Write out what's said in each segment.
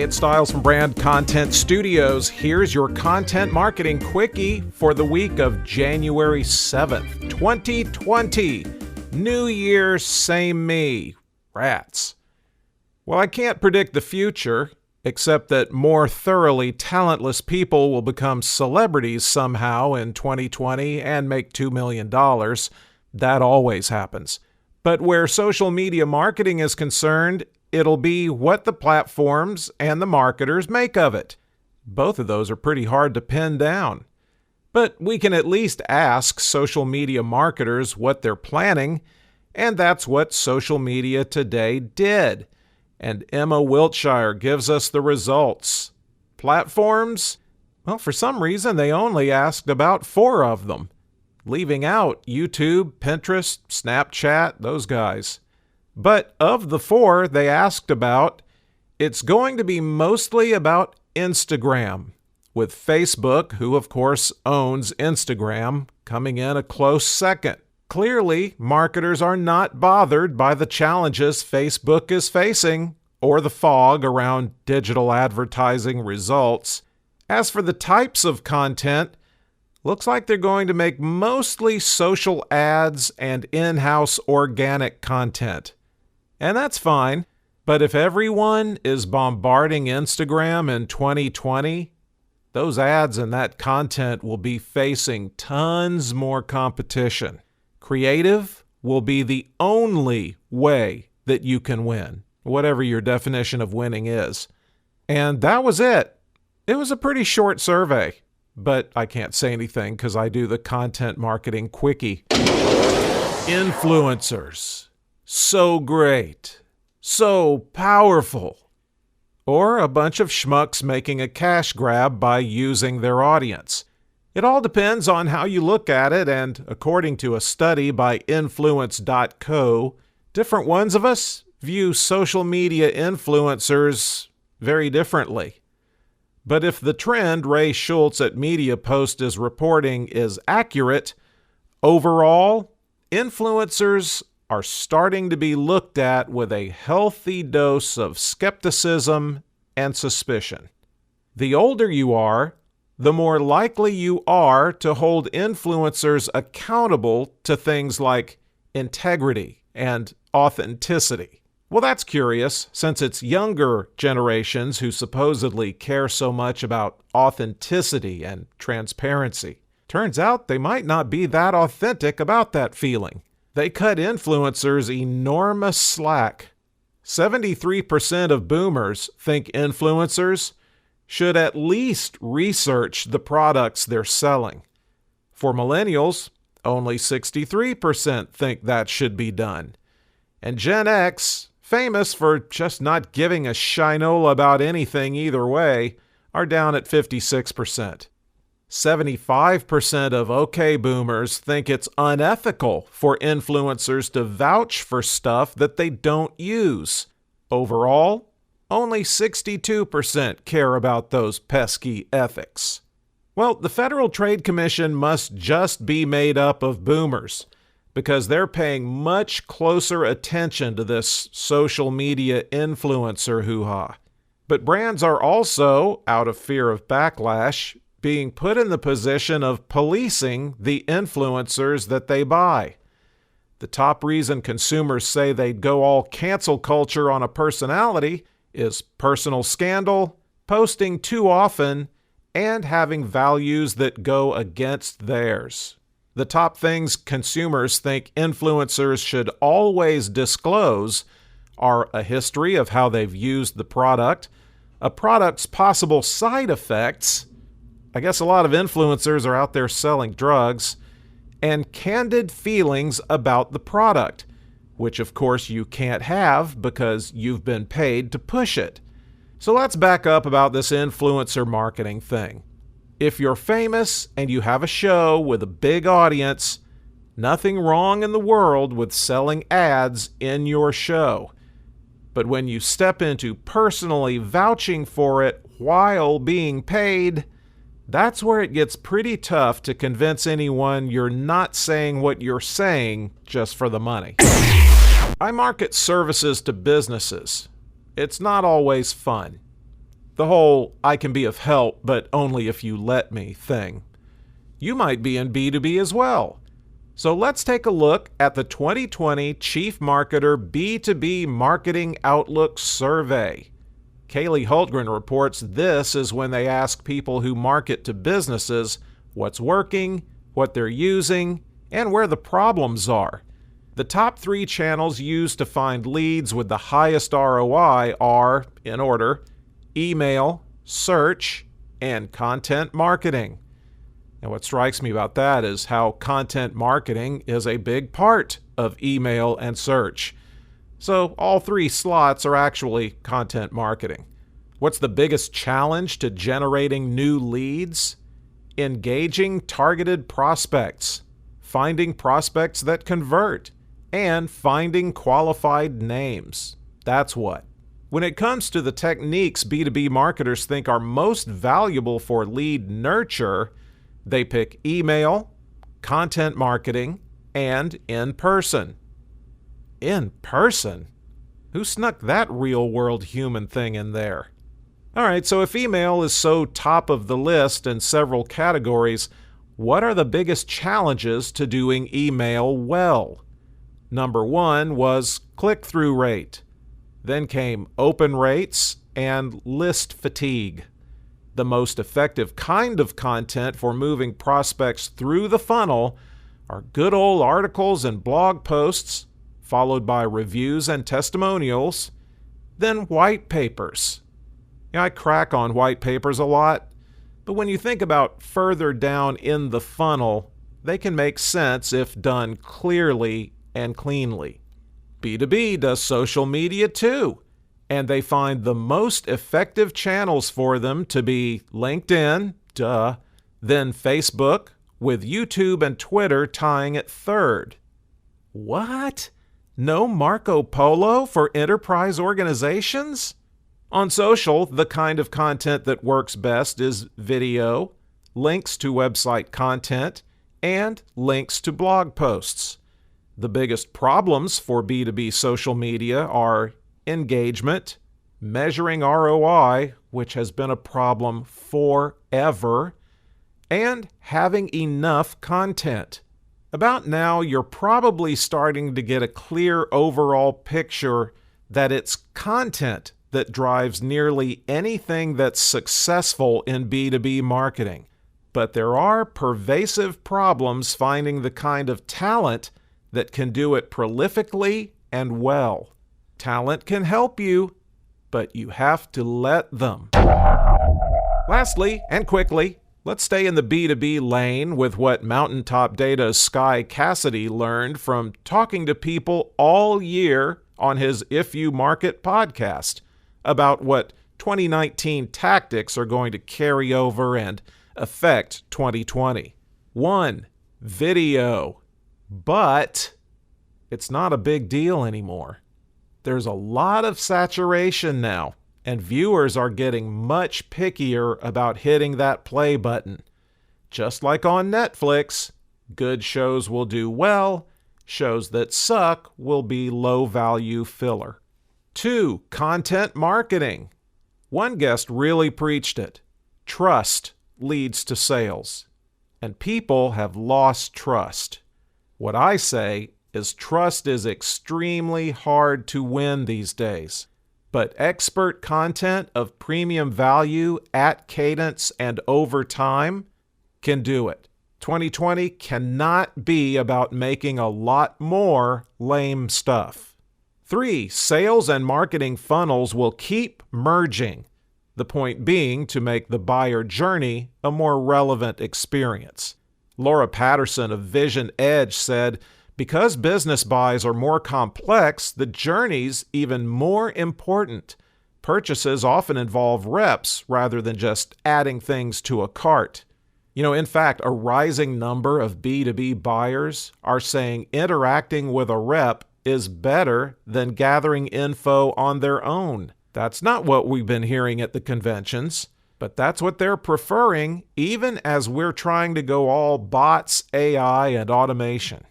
Hey, it's Styles from Brand Content Studios. Here's your content marketing quickie for the week of January 7th, 2020. New Year, same me. Rats. Well, I can't predict the future, except that more thoroughly talentless people will become celebrities somehow in 2020 and make $2 million. That always happens. But where social media marketing is concerned, it'll be what the platforms and the marketers make of it. Both of those are pretty hard to pin down. But we can at least ask social media marketers what they're planning, and that's what Social Media Today did. And Emma Wiltshire gives us the results. Platforms? Well, for some reason, they only asked about 4 of them, leaving out YouTube, Pinterest, Snapchat, those guys. But of the 4 they asked about, it's going to be mostly about Instagram, with Facebook, who of course owns Instagram, coming in a close second. Clearly, marketers are not bothered by the challenges Facebook is facing or the fog around digital advertising results. As for the types of content, looks like they're going to make mostly social ads and in-house organic content. And that's fine, but if everyone is bombarding Instagram in 2020, those ads and that content will be facing tons more competition. Creative will be the only way that you can win, whatever your definition of winning is. And that was it. It was a pretty short survey, but I can't say anything because I do the content marketing quickie. Influencers. So great. So powerful. Or a bunch of schmucks making a cash grab by using their audience. It all depends on how you look at it, and according to a study by Influence.co, different ones of us view social media influencers very differently. But if the trend Ray Schultz at MediaPost is reporting is accurate, overall, influencers are starting to be looked at with a healthy dose of skepticism and suspicion. The older you are, the more likely you are to hold influencers accountable to things like integrity and authenticity. Well, that's curious, since it's younger generations who supposedly care so much about authenticity and transparency. Turns out they might not be that authentic about that feeling. They cut influencers enormous slack. 73% of boomers think influencers should at least research the products they're selling. For millennials, only 63% think that should be done. And Gen X, famous for just not giving a shinola about anything either way, are down at 56%. 75% of OK boomers think it's unethical for influencers to vouch for stuff that they don't use. Overall, only 62% care about those pesky ethics. Well, the Federal Trade Commission must just be made up of boomers, because they're paying much closer attention to this social media influencer hoo-ha. But brands are also, out of fear of backlash, being put in the position of policing the influencers that they buy. The top reason consumers say they'd go all cancel culture on a personality is personal scandal, posting too often, and having values that go against theirs. The top things consumers think influencers should always disclose are a history of how they've used the product, a product's possible side effects, I guess a lot of influencers are out there selling drugs, and candid feelings about the product, which of course you can't have because you've been paid to push it. So let's back up about this influencer marketing thing. If you're famous and you have a show with a big audience, nothing wrong in the world with selling ads in your show. But when you step into personally vouching for it while being paid, that's where it gets pretty tough to convince anyone you're not saying what you're saying just for the money. I market services to businesses. It's not always fun. The whole "I can be of help, but only if you let me" thing. You might be in B2B as well. So let's take a look at the 2020 Chief Marketer B2B Marketing Outlook Survey. Kaylee Hultgren reports this is when they ask people who market to businesses what's working, what they're using, and where the problems are. The top 3 channels used to find leads with the highest ROI are, in order, email, search, and content marketing. Now, what strikes me about that is how content marketing is a big part of email and search. So all 3 slots are actually content marketing. What's the biggest challenge to generating new leads? Engaging targeted prospects, finding prospects that convert, and finding qualified names. That's what. When it comes to the techniques B2B marketers think are most valuable for lead nurture, they pick email, content marketing, and in-person. In-person? Who snuck that real-world human thing in there? All right, so if email is so top of the list in several categories, what are the biggest challenges to doing email well? Number 1 was click-through rate. Then came open rates and list fatigue. The most effective kind of content for moving prospects through the funnel are good old articles and blog posts, followed by reviews and testimonials, then white papers. I crack on white papers a lot, but when you think about further down in the funnel, they can make sense if done clearly and cleanly. B2B does social media too, and they find the most effective channels for them to be LinkedIn, then Facebook, with YouTube and Twitter tying at third. What? No Marco Polo for enterprise organizations? On social, the kind of content that works best is video, links to website content, and links to blog posts. The biggest problems for B2B social media are engagement, measuring ROI, which has been a problem forever, and having enough content. About now, you're probably starting to get a clear overall picture that it's content that drives nearly anything that's successful in B2B marketing. But there are pervasive problems finding the kind of talent that can do it prolifically and well. Talent can help you, but you have to let them. Lastly, and quickly, let's stay in the B2B lane with what Mountaintop Data's Sky Cassidy learned from talking to people all year on his If You Market podcast about what 2019 tactics are going to carry over and affect 2020. 1. Video. But it's not a big deal anymore. There's a lot of saturation now, and viewers are getting much pickier about hitting that play button. Just like on Netflix, good shows will do well, shows that suck will be low-value filler. 2. Content marketing. One guest really preached it. Trust leads to sales. And people have lost trust. What I say is trust is extremely hard to win these days. But expert content of premium value at cadence and over time can do it. 2020 cannot be about making a lot more lame stuff. 3. Sales and marketing funnels will keep merging. The point being to make the buyer journey a more relevant experience. Laura Patterson of Vision Edge said, because business buys are more complex, the journey's even more important. Purchases often involve reps rather than just adding things to a cart. In fact, a rising number of B2B buyers are saying interacting with a rep is better than gathering info on their own. That's not what we've been hearing at the conventions, but that's what they're preferring, even as we're trying to go all bots, AI, and automation.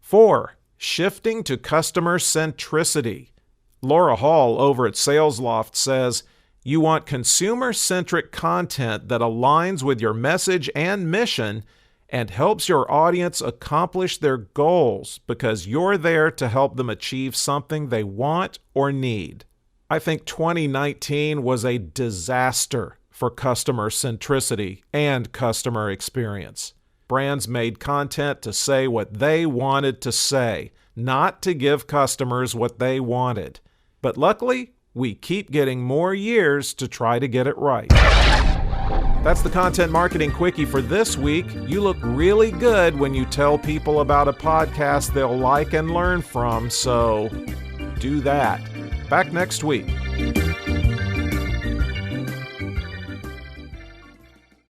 4. Shifting to customer centricity. Laura Hall over at SalesLoft says, You want consumer-centric content that aligns with your message and mission and helps your audience accomplish their goals because you're there to help them achieve something they want or need. I think 2019 was a disaster for customer centricity and customer experience. Brands made content to say what they wanted to say, not to give customers what they wanted. But luckily, we keep getting more years to try to get it right. That's the Content Marketing Quickie for this week. You look really good when you tell people about a podcast they'll like and learn from, so do that. Back next week.